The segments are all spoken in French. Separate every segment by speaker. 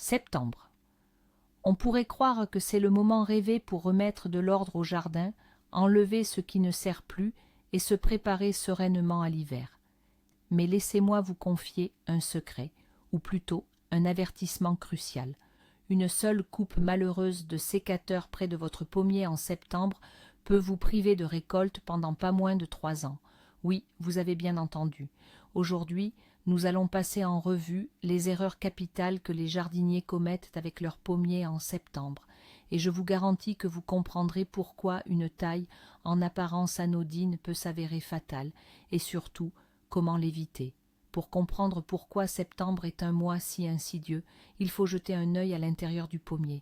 Speaker 1: Septembre. On pourrait croire que c'est le moment rêvé pour remettre de l'ordre au jardin, enlever ce qui ne sert plus et se préparer sereinement à l'hiver. Mais laissez-moi vous confier un secret, ou plutôt un avertissement crucial. Une seule coupe malheureuse de sécateur près de votre pommier en septembre peut vous priver de récolte pendant pas moins de 3 ans. Oui, vous avez bien entendu. Aujourd'hui, nous allons passer en revue les erreurs capitales que les jardiniers commettent avec leurs pommiers en septembre, et je vous garantis que vous comprendrez pourquoi une taille en apparence anodine peut s'avérer fatale, et surtout comment l'éviter. Pour comprendre pourquoi septembre est un mois si insidieux, il faut jeter un œil à l'intérieur du pommier.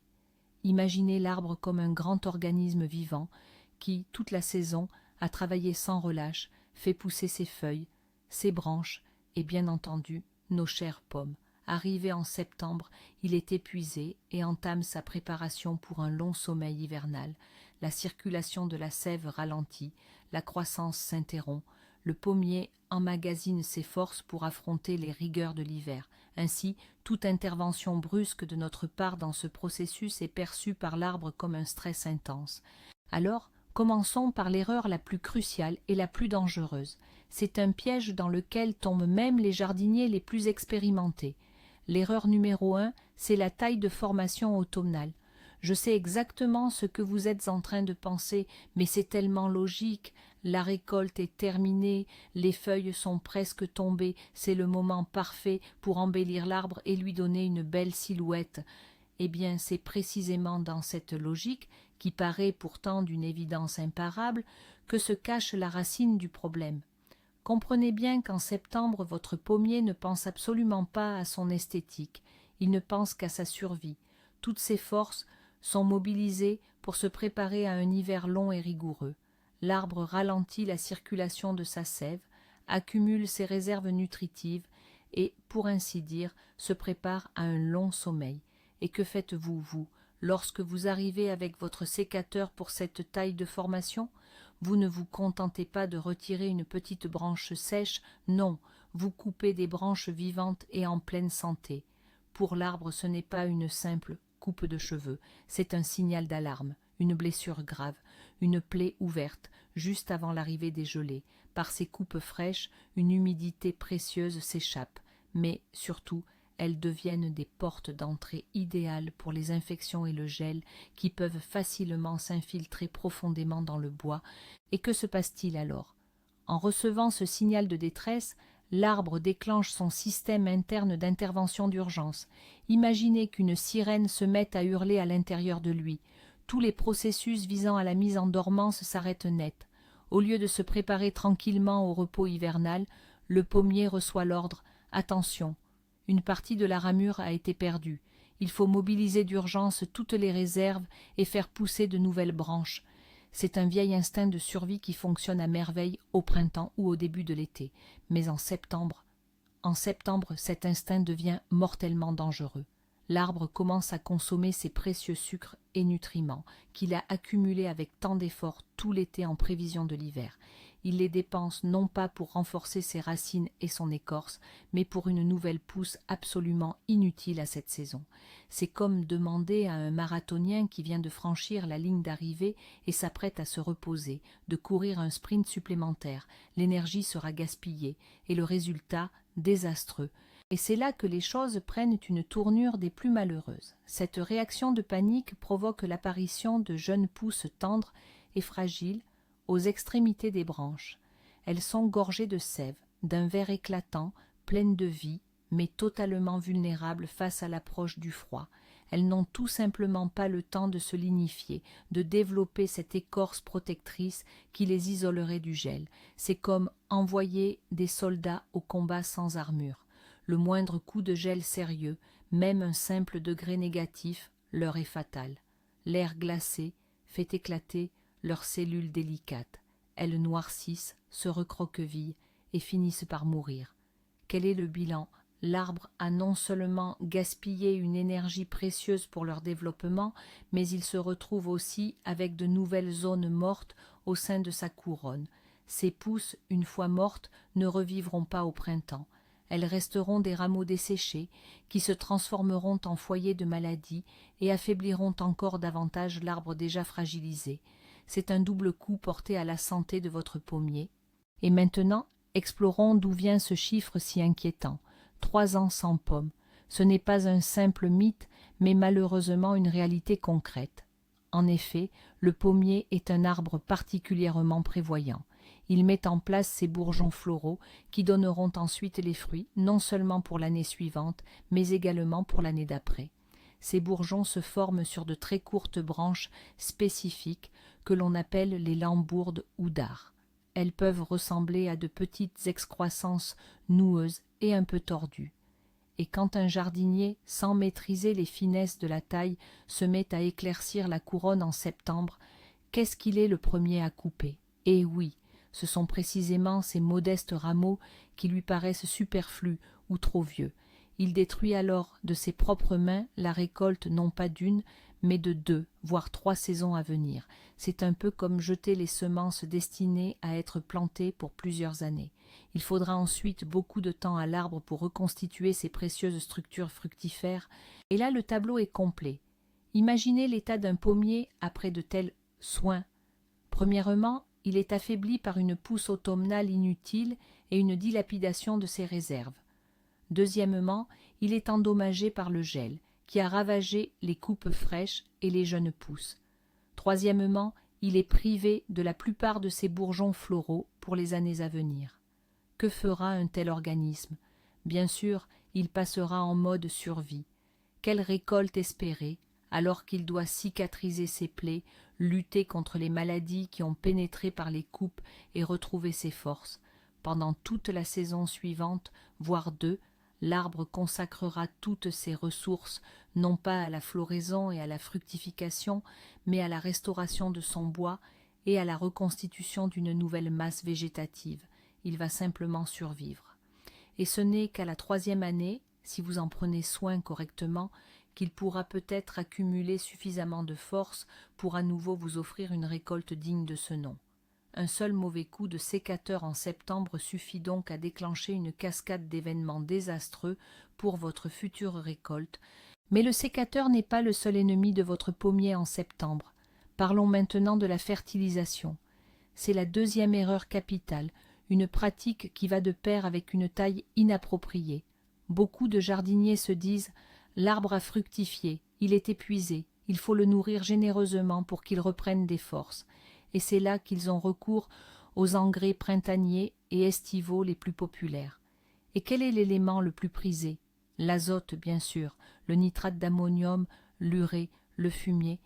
Speaker 1: Imaginez l'arbre comme un grand organisme vivant qui, toute la saison, a travaillé sans relâche, fait pousser ses feuilles, ses branches et bien entendu nos chères pommes. Arrivé en septembre, il est épuisé et entame sa préparation pour un long sommeil hivernal. La circulation de la sève ralentit, la croissance s'interrompt, le pommier emmagasine ses forces pour affronter les rigueurs de l'hiver. Ainsi, toute intervention brusque de notre part dans ce processus est perçue par l'arbre comme un stress intense. Alors, commençons par l'erreur la plus cruciale et la plus dangereuse. C'est un piège dans lequel tombent même les jardiniers les plus expérimentés. L'erreur numéro 1, c'est la taille de formation automnale. Je sais exactement ce que vous êtes en train de penser, mais c'est tellement logique. La récolte est terminée, les feuilles sont presque tombées, c'est le moment parfait pour embellir l'arbre et lui donner une belle silhouette. Eh bien, c'est précisément dans cette logique, qui paraît pourtant d'une évidence imparable, que se cache la racine du problème. Comprenez bien qu'en septembre, votre pommier ne pense absolument pas à son esthétique, il ne pense qu'à sa survie. Toutes ses forces sont mobilisées pour se préparer à un hiver long et rigoureux. L'arbre ralentit la circulation de sa sève, accumule ses réserves nutritives et, pour ainsi dire, se prépare à un long sommeil. Et que faites-vous, vous, lorsque vous arrivez avec votre sécateur pour cette taille de formation? Vous ne vous contentez pas de retirer une petite branche sèche, non, vous coupez des branches vivantes et en pleine santé. Pour l'arbre, ce n'est pas une simple coupe de cheveux, c'est un signal d'alarme, une blessure grave, une plaie ouverte, juste avant l'arrivée des gelées. Par ces coupes fraîches, une humidité précieuse s'échappe, mais surtout, elles deviennent des portes d'entrée idéales pour les infections et le gel qui peuvent facilement s'infiltrer profondément dans le bois. Et que se passe-t-il alors? En recevant ce signal de détresse, l'arbre déclenche son système interne d'intervention d'urgence. Imaginez qu'une sirène se mette à hurler à l'intérieur de lui. Tous les processus visant à la mise en dormance s'arrêtent net. Au lieu de se préparer tranquillement au repos hivernal, le pommier reçoit l'ordre « Attention !» Une partie de la ramure a été perdue. Il faut mobiliser d'urgence toutes les réserves et faire pousser de nouvelles branches. C'est un vieil instinct de survie qui fonctionne à merveille au printemps ou au début de l'été. Mais en septembre, cet instinct devient mortellement dangereux. L'arbre commence à consommer ses précieux sucres et nutriments qu'il a accumulés avec tant d'efforts tout l'été en prévision de l'hiver. Il les dépense non pas pour renforcer ses racines et son écorce, mais pour une nouvelle pousse absolument inutile à cette saison. C'est comme demander à un marathonien qui vient de franchir la ligne d'arrivée et s'apprête à se reposer, de courir un sprint supplémentaire. L'énergie sera gaspillée et le résultat désastreux. Et c'est là que les choses prennent une tournure des plus malheureuses. Cette réaction de panique provoque l'apparition de jeunes pousses tendres et fragiles aux extrémités des branches. Elles sont gorgées de sève, d'un vert éclatant, pleines de vie, mais totalement vulnérables face à l'approche du froid. Elles n'ont tout simplement pas le temps de se lignifier, de développer cette écorce protectrice qui les isolerait du gel. C'est comme envoyer des soldats au combat sans armure. Le moindre coup de gel sérieux, même un simple degré négatif, leur est fatal. L'air glacé fait éclater leurs cellules délicates. Elles noircissent, se recroquevillent et finissent par mourir. Quel est le bilan? L'arbre a non seulement gaspillé une énergie précieuse pour leur développement, mais il se retrouve aussi avec de nouvelles zones mortes au sein de sa couronne. Ces pousses, une fois mortes, ne revivront pas au printemps. elles resteront des rameaux desséchés, qui se transformeront en foyers de maladie et affaibliront encore davantage l'arbre déjà fragilisé. C'est un double coup porté à la santé de votre pommier. Et maintenant, explorons d'où vient ce chiffre si inquiétant. 3 ans sans pommes. Ce n'est pas un simple mythe, mais malheureusement une réalité concrète. En effet, le pommier est un arbre particulièrement prévoyant. Il met en place ses bourgeons floraux qui donneront ensuite les fruits, non seulement pour l'année suivante, mais également pour l'année d'après. Ces bourgeons se forment sur de très courtes branches spécifiques que l'on appelle les lambourdes ou dards. Elles peuvent ressembler à de petites excroissances noueuses et un peu tordues. Et quand un jardinier, sans maîtriser les finesses de la taille, se met à éclaircir la couronne en septembre, qu'est-ce qu'il est le premier à couper? Eh oui, ce sont précisément ces modestes rameaux qui lui paraissent superflus ou trop vieux. Il détruit alors de ses propres mains la récolte non pas d'une, mais de 2, voire 3 saisons à venir. C'est un peu comme jeter les semences destinées à être plantées pour plusieurs années. Il faudra ensuite beaucoup de temps à l'arbre pour reconstituer ses précieuses structures fructifères, et là le tableau est complet. Imaginez l'état d'un pommier après de tels soins. Premièrement, il est affaibli par une pousse automnale inutile et une dilapidation de ses réserves. Deuxièmement, il est endommagé par le gel, qui a ravagé les coupes fraîches et les jeunes pousses. Troisièmement, il est privé de la plupart de ses bourgeons floraux pour les années à venir. Que fera un tel organisme? Bien sûr, il passera en mode survie. Quelle récolte espérer, alors qu'il doit cicatriser ses plaies, lutter contre les maladies qui ont pénétré par les coupes et retrouver ses forces? Pendant toute la saison suivante, voire 2, l'arbre consacrera toutes ses ressources, non pas à la floraison et à la fructification, mais à la restauration de son bois et à la reconstitution d'une nouvelle masse végétative. Il va simplement survivre. Et ce n'est qu'à la 3e année, si vous en prenez soin correctement, qu'il pourra peut-être accumuler suffisamment de force pour à nouveau vous offrir une récolte digne de ce nom. Un seul mauvais coup de sécateur en septembre suffit donc à déclencher une cascade d'événements désastreux pour votre future récolte. Mais le sécateur n'est pas le seul ennemi de votre pommier en septembre. Parlons maintenant de la fertilisation. C'est la 2e erreur capitale, une pratique qui va de pair avec une taille inappropriée. Beaucoup de jardiniers se disent « l'arbre a fructifié, il est épuisé, il faut le nourrir généreusement pour qu'il reprenne des forces ». Et c'est là qu'ils ont recours aux engrais printaniers et estivaux les plus populaires. Et quel est l'élément le plus prisé? L'azote, bien sûr, le nitrate d'ammonium, l'urée, le fumier.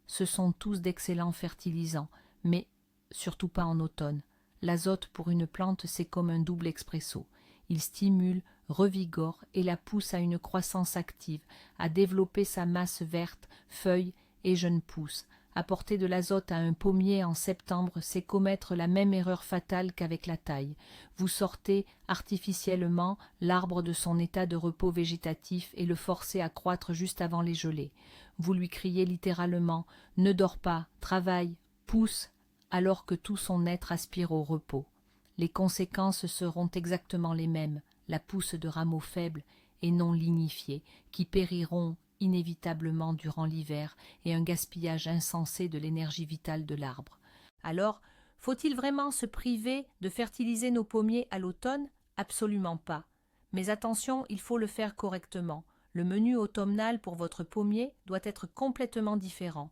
Speaker 1: Ce sont tous d'excellents fertilisants, mais surtout pas en automne. L'azote pour une plante, c'est comme un double expresso. Il stimule, revigore et la pousse à une croissance active, à développer sa masse verte, feuilles et jeunes pousses. Apporter de l'azote à un pommier en septembre, c'est commettre la même erreur fatale qu'avec la taille. Vous sortez artificiellement l'arbre de son état de repos végétatif et le forcez à croître juste avant les gelées. Vous lui criez littéralement « Ne dors pas, travaille, pousse », alors que tout son être aspire au repos. Les conséquences seront exactement les mêmes, la pousse de rameaux faibles et non lignifiés, qui périront inévitablement durant l'hiver et un gaspillage insensé de l'énergie vitale de l'arbre. Alors, faut-il vraiment se priver de fertiliser nos pommiers à l'automne? Absolument pas. Mais attention, il faut le faire correctement. Le menu automnal pour votre pommier doit être complètement différent.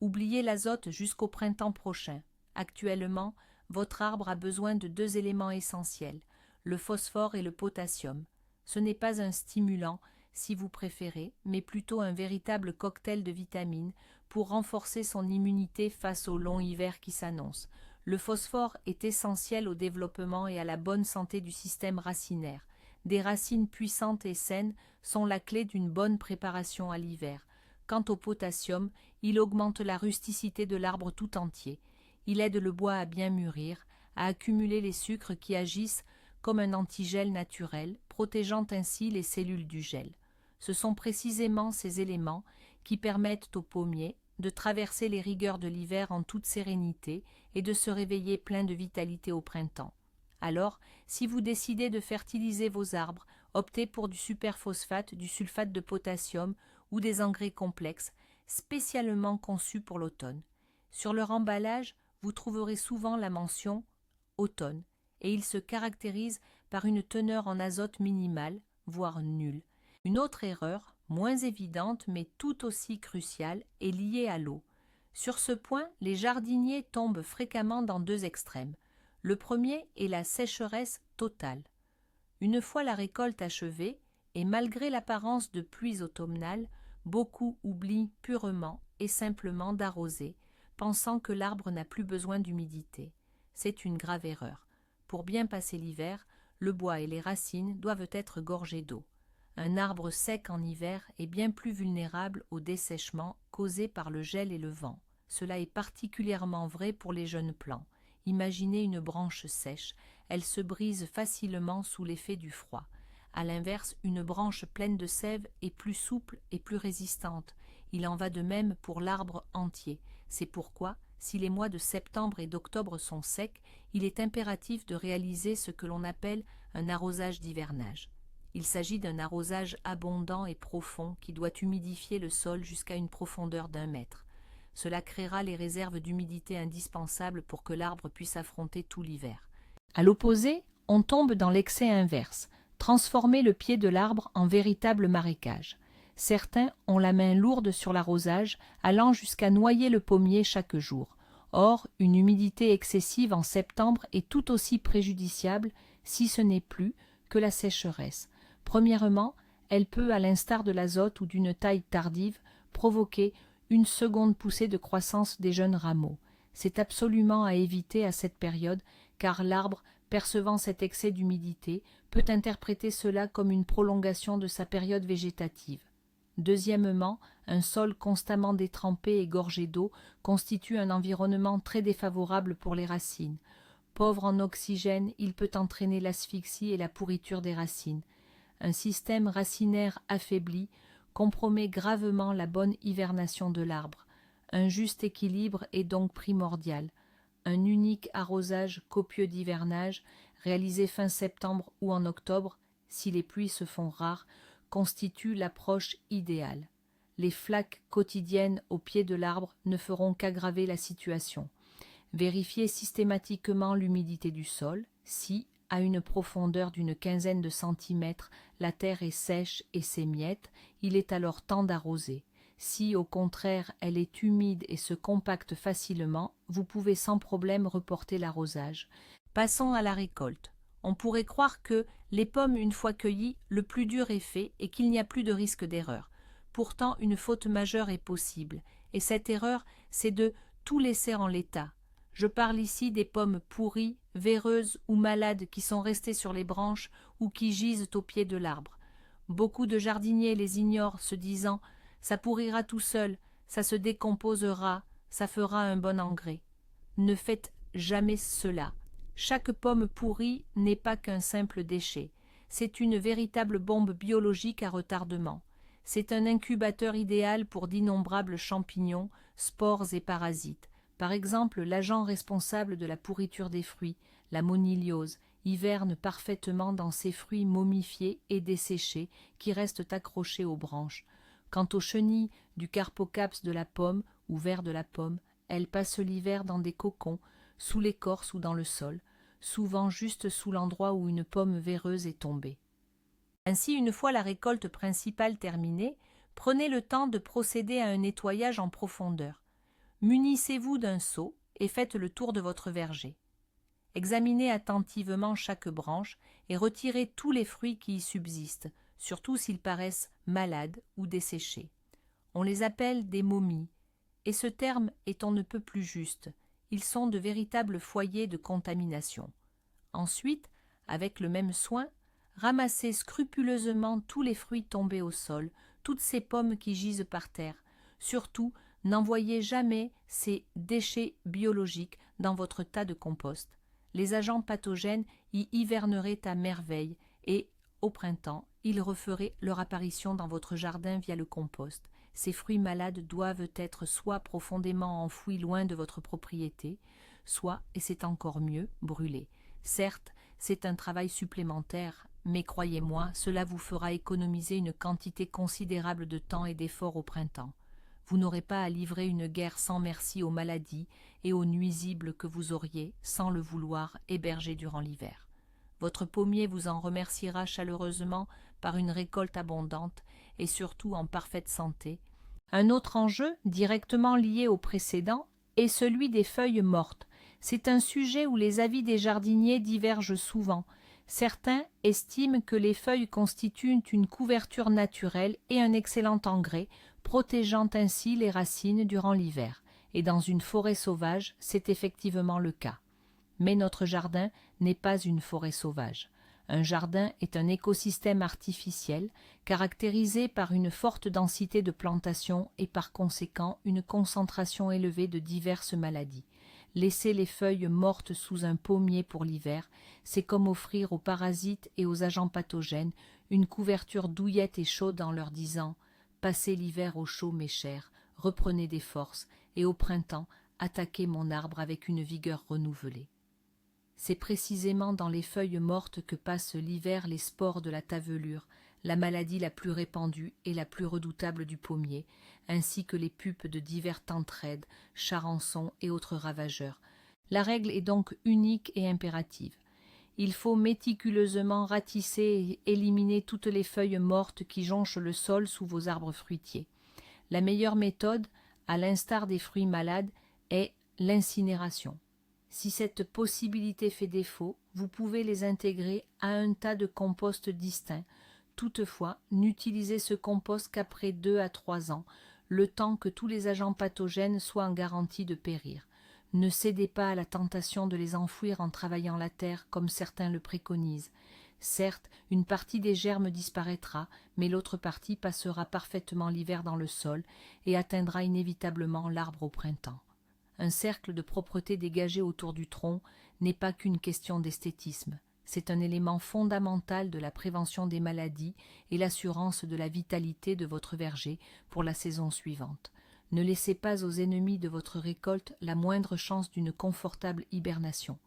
Speaker 1: Oubliez l'azote jusqu'au printemps prochain. Actuellement, votre arbre a besoin de 2 éléments essentiels, le phosphore et le potassium. Ce n'est pas un stimulant, si vous préférez, mais plutôt un véritable cocktail de vitamines pour renforcer son immunité face au long hiver qui s'annonce. Le phosphore est essentiel au développement et à la bonne santé du système racinaire. Des racines puissantes et saines sont la clé d'une bonne préparation à l'hiver. Quant au potassium, il augmente la rusticité de l'arbre tout entier. Il aide le bois à bien mûrir, à accumuler les sucres qui agissent comme un antigel naturel, protégeant ainsi les cellules du gel. Ce sont précisément ces éléments qui permettent au pommier de traverser les rigueurs de l'hiver en toute sérénité et de se réveiller plein de vitalité au printemps. Alors, si vous décidez de fertiliser vos arbres, optez pour du superphosphate, du sulfate de potassium ou des engrais complexes, spécialement conçus pour l'automne. Sur leur emballage, vous trouverez souvent la mention « automne » et ils se caractérisent par une teneur en azote minimale, voire nulle. Une autre erreur, moins évidente mais tout aussi cruciale, est liée à l'eau. Sur ce point, les jardiniers tombent fréquemment dans deux extrêmes. Le premier est la sécheresse totale. Une fois la récolte achevée, et malgré l'apparence de pluies automnales, beaucoup oublient purement et simplement d'arroser, pensant que l'arbre n'a plus besoin d'humidité. C'est une grave erreur. Pour bien passer l'hiver, le bois et les racines doivent être gorgés d'eau. Un arbre sec en hiver est bien plus vulnérable au dessèchement causé par le gel et le vent. Cela est particulièrement vrai pour les jeunes plants. Imaginez une branche sèche, elle se brise facilement sous l'effet du froid. À l'inverse, une branche pleine de sève est plus souple et plus résistante. Il en va de même pour l'arbre entier. C'est pourquoi, si les mois de septembre et d'octobre sont secs, il est impératif de réaliser ce que l'on appelle un arrosage d'hivernage. Il s'agit d'un arrosage abondant et profond qui doit humidifier le sol jusqu'à une profondeur d'1 mètre. Cela créera les réserves d'humidité indispensables pour que l'arbre puisse affronter tout l'hiver. À l'opposé, on tombe dans l'excès inverse, transformer le pied de l'arbre en véritable marécage. Certains ont la main lourde sur l'arrosage, allant jusqu'à noyer le pommier chaque jour. Or, une humidité excessive en septembre est tout aussi préjudiciable, si ce n'est plus, que la sécheresse. Premièrement, elle peut, à l'instar de l'azote ou d'une taille tardive, provoquer une seconde poussée de croissance des jeunes rameaux. C'est absolument à éviter à cette période, car l'arbre, percevant cet excès d'humidité, peut interpréter cela comme une prolongation de sa période végétative. Deuxièmement, un sol constamment détrempé et gorgé d'eau constitue un environnement très défavorable pour les racines. Pauvre en oxygène, il peut entraîner l'asphyxie et la pourriture des racines. Un système racinaire affaibli compromet gravement la bonne hivernation de l'arbre. Un juste équilibre est donc primordial. Un unique arrosage copieux d'hivernage, réalisé fin septembre ou en octobre, si les pluies se font rares, constitue l'approche idéale. Les flaques quotidiennes au pied de l'arbre ne feront qu'aggraver la situation. Vérifiez systématiquement l'humidité du sol. Si, à une profondeur d'une quinzaine de centimètres, la terre est sèche et s'émiette, il est alors temps d'arroser. Si, au contraire, elle est humide et se compacte facilement, vous pouvez sans problème reporter l'arrosage. Passons à la récolte. On pourrait croire que, les pommes une fois cueillies, le plus dur est fait et qu'il n'y a plus de risque d'erreur. Pourtant, une faute majeure est possible, et cette erreur, c'est de tout laisser en l'état. Je parle ici des pommes pourries, véreuses ou malades qui sont restées sur les branches ou qui gisent au pied de l'arbre. Beaucoup de jardiniers les ignorent, se disant « ça pourrira tout seul, ça se décomposera, ça fera un bon engrais ». Ne faites jamais cela. Chaque pomme pourrie n'est pas qu'un simple déchet. C'est une véritable bombe biologique à retardement. C'est un incubateur idéal pour d'innombrables champignons, spores et parasites. Par exemple, l'agent responsable de la pourriture des fruits, la moniliose, hiverne parfaitement dans ces fruits momifiés et desséchés qui restent accrochés aux branches. Quant aux chenilles du carpocaps de la pomme ou ver de la pomme, elles passent l'hiver dans des cocons, sous l'écorce ou dans le sol, souvent juste sous l'endroit où une pomme véreuse est tombée. Ainsi, une fois la récolte principale terminée, prenez le temps de procéder à un nettoyage en profondeur. Munissez-vous d'un seau et faites le tour de votre verger. Examinez attentivement chaque branche et retirez tous les fruits qui y subsistent, surtout s'ils paraissent malades ou desséchés. On les appelle des momies, et ce terme est on ne peut plus juste. Ils sont de véritables foyers de contamination. Ensuite, avec le même soin, ramassez scrupuleusement tous les fruits tombés au sol, toutes ces pommes qui gisent par terre. Surtout, n'envoyez jamais ces déchets biologiques dans votre tas de compost. Les agents pathogènes y hiverneraient à merveille et, au printemps, ils referaient leur apparition dans votre jardin via le compost. Ces fruits malades doivent être soit profondément enfouis loin de votre propriété, soit, et c'est encore mieux, brûlés. Certes, C'est un travail supplémentaire, mais croyez-moi, cela vous fera économiser une quantité considérable de temps et d'efforts au printemps. Vous n'aurez pas à livrer une guerre sans merci aux maladies et aux nuisibles que vous auriez, sans le vouloir, hébergés durant l'hiver. Votre pommier vous en remerciera chaleureusement par une récolte abondante et surtout en parfaite santé. Un autre enjeu, directement lié au précédent, est celui des feuilles mortes. C'est un sujet où les avis des jardiniers divergent souvent. Certains estiment que les feuilles constituent une couverture naturelle et un excellent engrais, protégeant ainsi les racines durant l'hiver. Et dans une forêt sauvage, c'est effectivement le cas. Mais notre jardin n'est pas une forêt sauvage. Un jardin est un écosystème artificiel caractérisé par une forte densité de plantations et par conséquent une concentration élevée de diverses maladies. Laisser les feuilles mortes sous un pommier pour l'hiver, c'est comme offrir aux parasites et aux agents pathogènes une couverture douillette et chaude en leur disant « Passez l'hiver au chaud, mes chers, reprenez des forces, et au printemps, attaquez mon arbre avec une vigueur renouvelée. » C'est précisément dans les feuilles mortes que passent l'hiver les spores de la tavelure, la maladie la plus répandue et la plus redoutable du pommier, ainsi que les pupes de divers tentraides, charançons et autres ravageurs. La règle est donc unique et impérative. Il faut méticuleusement ratisser et éliminer toutes les feuilles mortes qui jonchent le sol sous vos arbres fruitiers. La meilleure méthode, à l'instar des fruits malades, est l'incinération. Si cette possibilité fait défaut, vous pouvez les intégrer à un tas de compost distinct. Toutefois, n'utilisez ce compost qu'après 2 à 3 ans, le temps que tous les agents pathogènes soient en garantie de périr. Ne cédez pas à la tentation de les enfouir en travaillant la terre comme certains le préconisent. Certes, une partie des germes disparaîtra, mais l'autre partie passera parfaitement l'hiver dans le sol et atteindra inévitablement l'arbre au printemps. Un cercle de propreté dégagé autour du tronc n'est pas qu'une question d'esthétisme. C'est un élément fondamental de la prévention des maladies et l'assurance de la vitalité de votre verger pour la saison suivante. Ne laissez pas aux ennemis de votre récolte la moindre chance d'une confortable hibernation.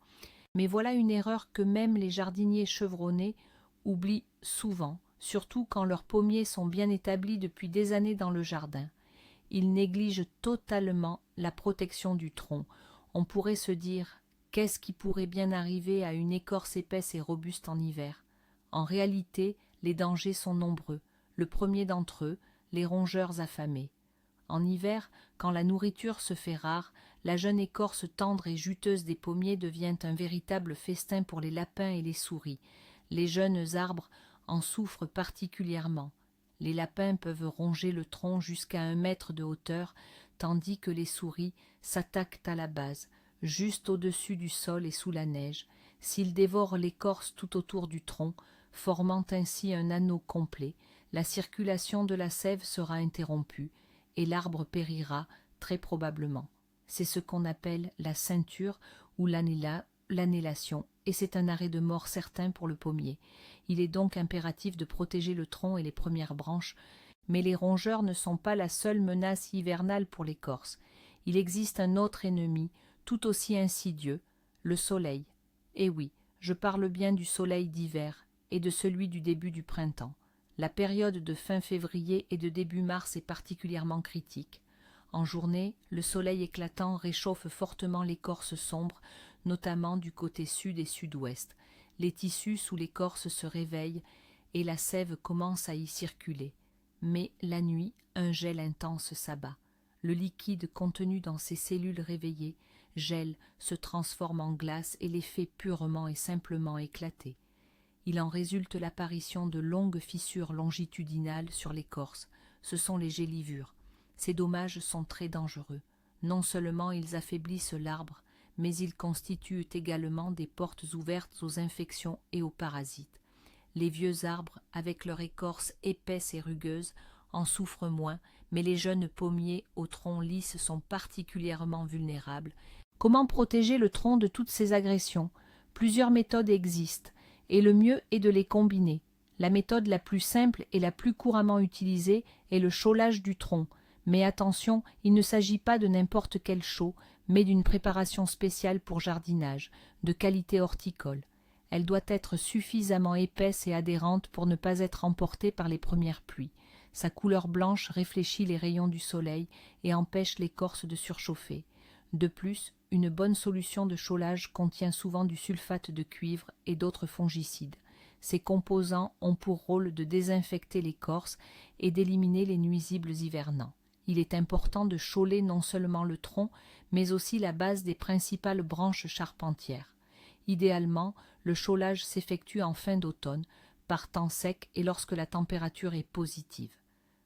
Speaker 1: Mais voilà une erreur que même les jardiniers chevronnés oublient souvent, surtout quand leurs pommiers sont bien établis depuis des années dans le jardin. Ils négligent totalement la protection du tronc. On pourrait se dire « qu'est-ce qui pourrait bien arriver à une écorce épaisse et robuste en hiver ?» En réalité, les dangers sont nombreux. Le premier d'entre eux, les rongeurs affamés. En hiver, quand la nourriture se fait rare, la jeune écorce tendre et juteuse des pommiers devient un véritable festin pour les lapins et les souris. Les jeunes arbres en souffrent particulièrement. Les lapins peuvent ronger le tronc jusqu'à 1 mètre de hauteur, tandis que les souris s'attaquent à la base, juste au-dessus du sol et sous la neige. S'ils dévorent l'écorce tout autour du tronc, formant ainsi un anneau complet, la circulation de la sève sera interrompue et l'arbre périra très probablement. C'est ce qu'on appelle la ceinture ou l'annélation, et c'est un arrêt de mort certain pour le pommier. Il est donc impératif de protéger le tronc et les premières branches, mais les rongeurs ne sont pas la seule menace hivernale pour l'écorce. Il existe un autre ennemi, tout aussi insidieux, le soleil. Et oui, je parle bien du soleil d'hiver et de celui du début du printemps. La période de fin février et de début mars est particulièrement critique. En journée, le soleil éclatant réchauffe fortement l'écorce sombre, notamment du côté sud et sud-ouest. Les tissus sous l'écorce se réveillent et la sève commence à y circuler. Mais la nuit, un gel intense s'abat. Le liquide contenu dans ces cellules réveillées gèle, se transforme en glace et les fait purement et simplement éclater. Il en résulte l'apparition de longues fissures longitudinales sur l'écorce. Ce sont les gélivures. Ces dommages sont très dangereux. Non seulement ils affaiblissent l'arbre, mais ils constituent également des portes ouvertes aux infections et aux parasites. Les vieux arbres, avec leur écorce épaisse et rugueuse, en souffrent moins, mais les jeunes pommiers au tronc lisse sont particulièrement vulnérables. Comment protéger le tronc de toutes ces agressions? Plusieurs méthodes existent, et le mieux est de les combiner. La méthode la plus simple et la plus couramment utilisée est le chaulage du tronc. Mais attention, il ne s'agit pas de n'importe quel chaux, mais d'une préparation spéciale pour jardinage, de qualité horticole. Elle doit être suffisamment épaisse et adhérente pour ne pas être emportée par les premières pluies. Sa couleur blanche réfléchit les rayons du soleil et empêche l'écorce de surchauffer. De plus, une bonne solution de chaulage contient souvent du sulfate de cuivre et d'autres fongicides. Ces composants ont pour rôle de désinfecter l'écorce et d'éliminer les nuisibles hivernants. Il est important de chauler non seulement le tronc, mais aussi la base des principales branches charpentières. Idéalement, le chaulage s'effectue en fin d'automne, par temps sec et lorsque la température est positive.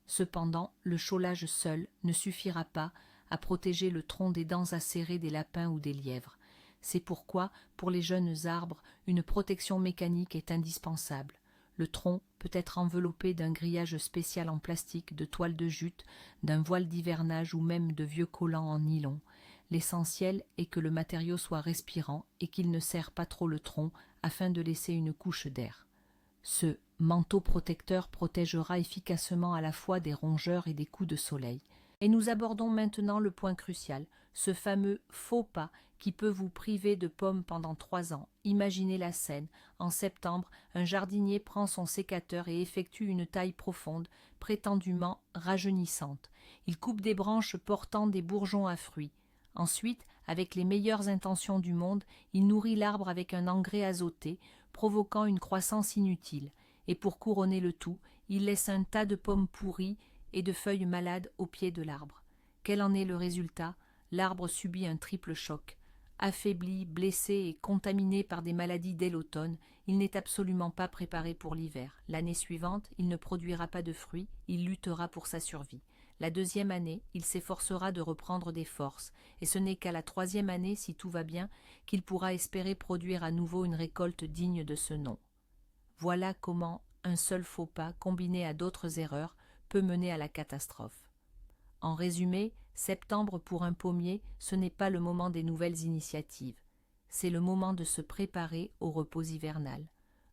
Speaker 1: Cependant, le chaulage seul ne suffira pas à protéger le tronc des dents acérées des lapins ou des lièvres. C'est pourquoi, pour les jeunes arbres, une protection mécanique est indispensable. Le tronc peut être enveloppé d'un grillage spécial en plastique, de toile de jute, d'un voile d'hivernage ou même de vieux collants en nylon. L'essentiel est que le matériau soit respirant et qu'il ne serre pas trop le tronc afin de laisser une couche d'air. Ce manteau protecteur protégera efficacement à la fois des rongeurs et des coups de soleil. Et nous abordons maintenant le point crucial, ce fameux faux pas qui peut vous priver de pommes pendant 3 ans. Imaginez la scène. En septembre, un jardinier prend son sécateur et effectue une taille profonde, prétendument rajeunissante. Il coupe des branches portant des bourgeons à fruits. Ensuite, avec les meilleures intentions du monde, il nourrit l'arbre avec un engrais azoté, provoquant une croissance inutile. Et pour couronner le tout, il laisse un tas de pommes pourries et de feuilles malades au pied de l'arbre. Quel en est le résultat? L'arbre subit un triple choc. Affaibli, blessé et contaminé par des maladies dès l'automne, il n'est absolument pas préparé pour l'hiver. L'année suivante, il ne produira pas de fruits, il luttera pour sa survie. La 2e année, il s'efforcera de reprendre des forces, et ce n'est qu'à la 3e année, si tout va bien, qu'il pourra espérer produire à nouveau une récolte digne de ce nom. Voilà comment un seul faux pas, combiné à d'autres erreurs, peut mener à la catastrophe. En résumé, septembre pour un pommier, ce n'est pas le moment des nouvelles initiatives. C'est le moment de se préparer au repos hivernal.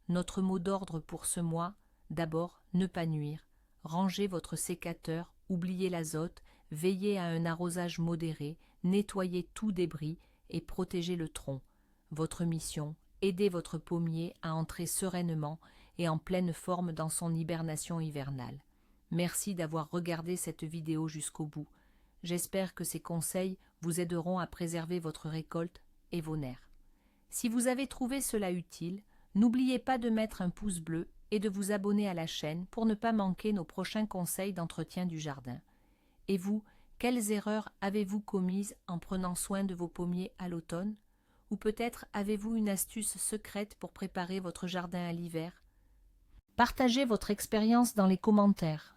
Speaker 1: Notre mot d'ordre pour ce mois, d'abord, ne pas nuire. Rangez votre sécateur, oubliez l'azote, veillez à un arrosage modéré, nettoyez tout débris et protégez le tronc. Votre mission, aider votre pommier à entrer sereinement et en pleine forme dans son hibernation hivernale. Merci d'avoir regardé cette vidéo jusqu'au bout. J'espère que ces conseils vous aideront à préserver votre récolte et vos nerfs. Si vous avez trouvé cela utile, n'oubliez pas de mettre un pouce bleu et de vous abonner à la chaîne pour ne pas manquer nos prochains conseils d'entretien du jardin. Et vous, quelles erreurs avez-vous commises en prenant soin de vos pommiers à l'automne? Ou peut-être avez-vous une astuce secrète pour préparer votre jardin à l'hiver? Partagez votre expérience dans les commentaires.